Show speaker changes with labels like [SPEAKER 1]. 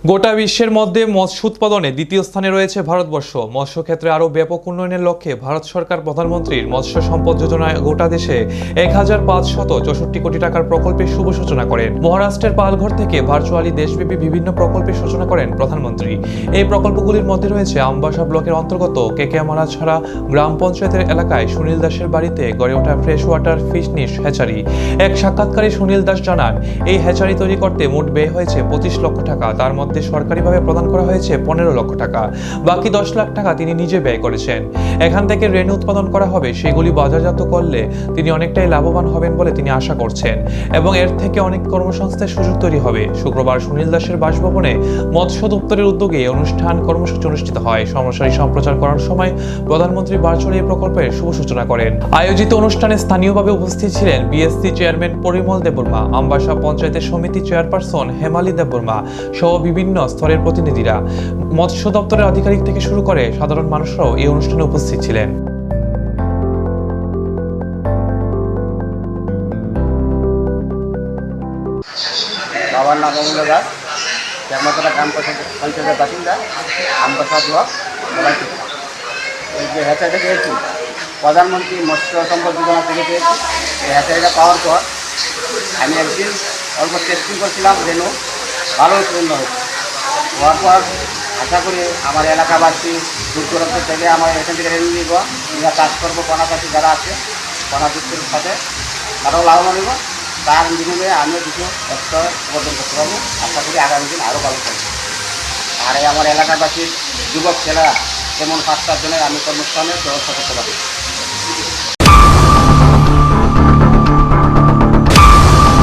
[SPEAKER 1] গোটা বিশ্বের মধ্যে মৎস্য উৎপাদনে দ্বিতীয় স্থানে রয়েছে ভারতবর্ষ। মৎস্য ক্ষেত্রে আরও ব্যাপক উন্নয়নের লক্ষ্যে ভারত সরকার প্রধানমন্ত্রীর মৎস্য সম্পদ যোজনায় গোটা দেশে 1564 কোটি টাকার প্রকল্পের শুভ সূচনা করেন। মহারাষ্ট্রের পালঘর থেকে ভার্চুয়ালি দেশব্যাপী বিভিন্ন প্রকল্পের সূচনা করেন প্রধানমন্ত্রী। এই প্রকল্পগুলির মধ্যে রয়েছে আমবাসা ব্লকের অন্তর্গত কেকেমারাছড়া গ্রাম পঞ্চায়েতের এলাকায় সুনীল দাসের বাড়িতে গড়ে ওঠা ফ্রেশ ওয়াটার ফিশনিশ হ্যাচারি। এক সাক্ষাৎকারে সুনীল দাস জানান, এই হ্যাচারি তৈরি করতে মোট ব্যয় হয়েছে 25 লক্ষ টাকা। তার মধ্যে সরকারিভাবে প্রদান করা হয়েছে 15 লক্ষ টাকা, বাকি 10 লাখ টাকা তিনি নিজে ব্যয় করেছেন। এখান থেকে রেণু উৎপাদন করা হবে, সেগুলি বাজারজাত করলে তিনি অনেকটাই লাভবান হবেন বলে তিনি আশা করছেন এবং এর থেকে অনেক কর্মসংস্থানের সুযোগ তৈরি হবে। শুক্রবার সুনীল দাসের বাসভবনে মৎস্য দপ্তরের উদ্যোগে অনুষ্ঠান কর্মসূচি অনুষ্ঠিত হয়। সরাসরি সম্প্রচার করার সময় প্রধানমন্ত্রী ভার্চুয়ালি এই প্রকল্পের শুভ সূচনা করেন। আয়োজিত অনুষ্ঠানে স্থানীয়ভাবে উপস্থিত ছিলেন বিএসসি চেয়ারম্যান পরিমল দেববর্মা, আমবাসা পঞ্চায়েতের সমিতি চেয়ারপারসন হেমালি দেববর্মা সহ বিভিন্ন স্তরের প্রতিনিধিরা। মৎস্য দপ্তরের আধিকারিক থেকে শুরু করে সাধারণ মানুষরাও এই অনুষ্ঠানে উপস্থিত ছিলেন।
[SPEAKER 2] বাবার নাম অমূল্য দাস, কেকমাতলা গ্রাম পঞ্চায়েতের বাসিন্দা, আমবাসা ব্লক। এই যে হ্যাচারিটা পেয়েছি প্রধানমন্ত্রী মৎস্য সম্পদ যোজনা থেকে পেয়েছি। এই হ্যাচারিটা পাওয়ার পর আমি একদিন অল্প টেস্টিং করছিলাম, রেনু ভালো উৎপন্ন হয়েছে। হওয়ার পর আশা করি আমার এলাকাবাসী দূর দূরান্ত থেকে আমার এখান থেকে রেনু নিব, আমরা চাষ করবো। কণা চাষি যারা আছে কণা যুক্তের সাথে তারাও লাভবান হইব। তার বিনিময়ে আমিও কিছু অর্থ উপার্জন করতে পারবো। আশা করি আগামী দিন আরও ভালো করবো। আর এই আমার এলাকাবাসীর যুবক ছেলেরা যেমন 5-7 জনের আমি কর্মস্থানের ব্যবস্থা করতে পারি।